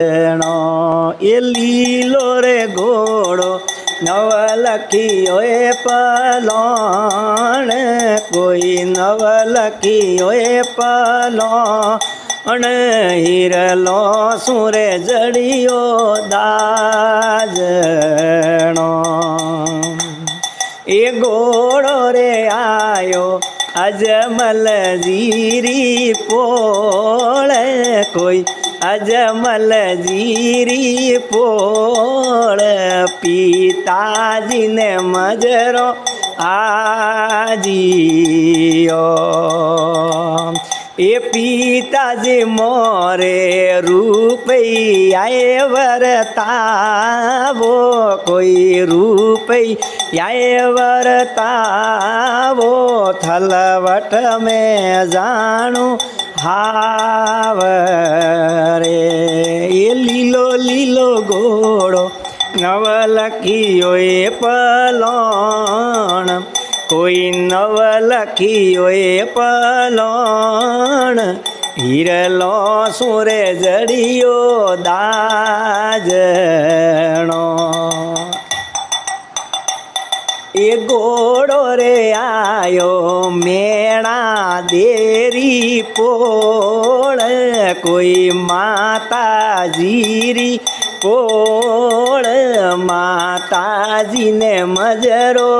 એ લીલો રે ઘોડો નવલખીઓ એ પલોણ કોઈ નવલખીઓ એ પલોણ હિરલો સુરે જડિયો દાજણો એ ઘોડો રે આયો અજમલ જીરી પોળ કોઈ અજમલ જીરી પોળ પિતાજીને મજરો આજીયો એ પિતાજી મોરે રૂપૈયાએ વરતાવો કોઈ રૂપૈયાએ વરતાવો થલવટ મેં જાણું હાવરે એ લીલો લીલો ઘોડો નવલખીઓ એ પલોણ કોઈ નવલખીઓ એ પલોણ હિરલો સુરે જડિયો દાજણો એ ઘોડો રે આયો મેણા દેરી પોળ કોઈ માતાજીરી પોળ માતાજીને મજરો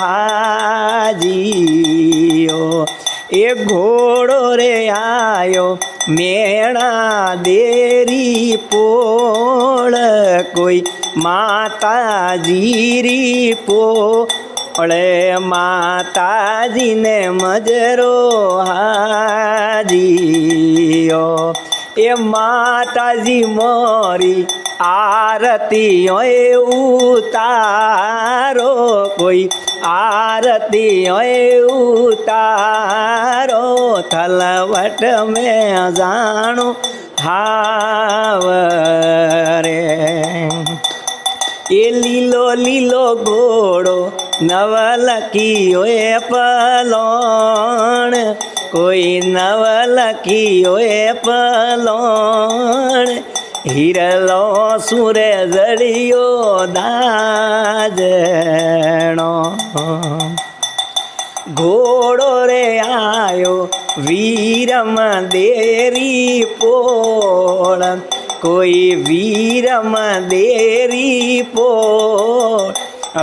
હાજીયો એ ઘોડો રે આયો મેણા દેરી પોળ કોઈ માતાજીરી પોળે માતાજીને મજરો હાજીયો એ માતાજી મોરી આરતીઓ એ ઉતારો કોઈ આરતીઓ એ ઉતારો થલવટ મેં જાણું હાવરે એ લીલો લીલો ઘોડો નવલખીઓ એ પલોણ કોઈ નવલખીઓ એ પલોણ હિરલો સુરે જડિયો દાજણો ઘોડો રે આયો વીરમ દેરી પોળ કોઈ વીરમ દેરી પોળ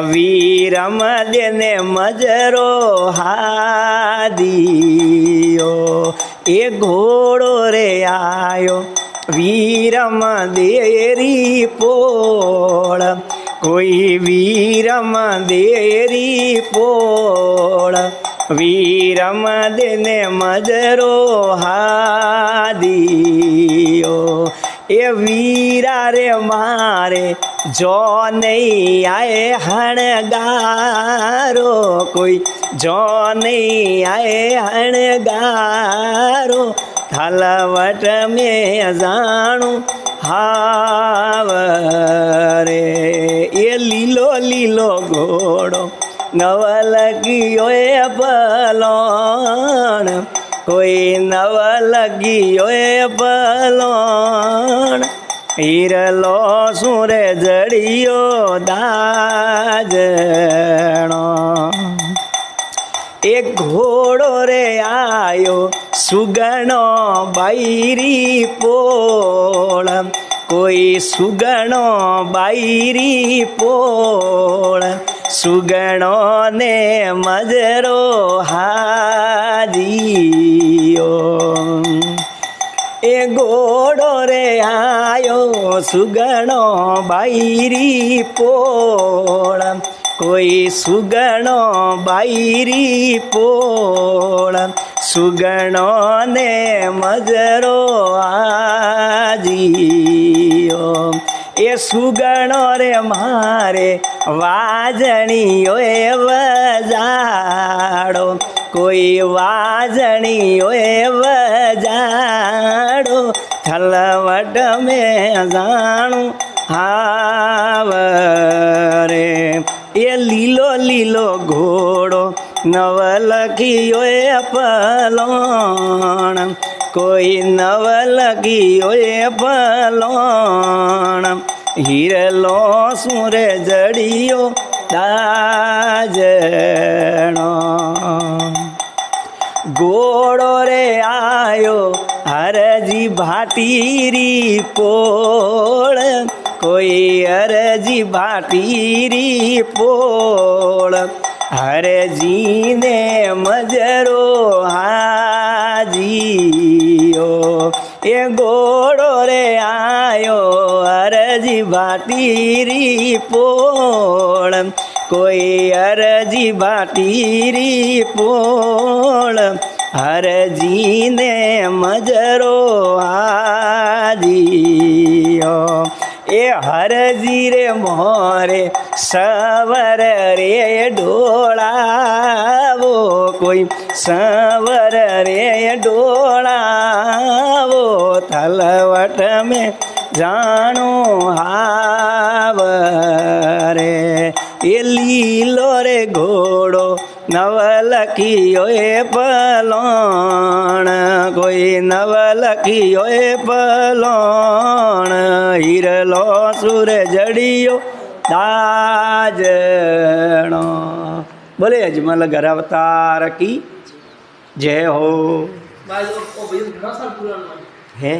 વીરમ દેને મજરો હાદિયો એ ઘોડો રે આયો વીરમ દેરી પોળ કોઈ વીરમ દેરી પોળ વીરમ દેને મજરો હાદિયો એ વીરા રે મારે જો નહીં આએ હણગારો કોઈ જો નહીં આએ હણગારો થલવટ મેં જાણું હાવરે એ લીલો લીલો ઘોડો નવલખીઓ એ પલોણ કોઈ નવલખીઓ એ પલોણ હિરલો સુરે જડિયો દાજણો એક ઘોડો રે આયો સુગણો બાયરી પોળ કોઈ સુગણો બાયરી પોળ સુગણો ને મજરો હાજીયો એ ઘોડો રે આયો સુગણો બાયરી પોળ કોઈ સુગણો બાયરી પોળ સુગણો ને મજરો આજીયો એ સુગણો રે મારે વાજણીઓ એ વજાડો કોઈ વાજણીઓ એ વજાડો થલવટ મેં જાણું હાવરે એ લીલો લીલો ઘોડો નવલખીઓ એ પલોણ કોઈ નવલખીઓ એ પલોણ હિરલો સુર જડિયો દાજણો ઘોડો રે આયો હરજી ભાટીરી પોળ કોઈ હરજી ભાટીરી પોળ હરજીને મજરો હાજીઓ એ ઘોડો રે આયો હરજી ભાટીરી પોળ કોઈ હરજી ભાટીરી પોળ હરજીને મજરો હાજીઓ એ હરજી રે મોરે સવર રે ડોળાવો કોઈ સવર રે ડોળાવો તલવટ મેં જાણો હાવરે એ લીલો રે ઘોડો નવલખીઓ એ પલોણ કોઈ નવલખીઓ એ પલોણ હિરલો સુર જડિયો દાજણો બોલે અજમલ ઘર અવતાર કી જય હો.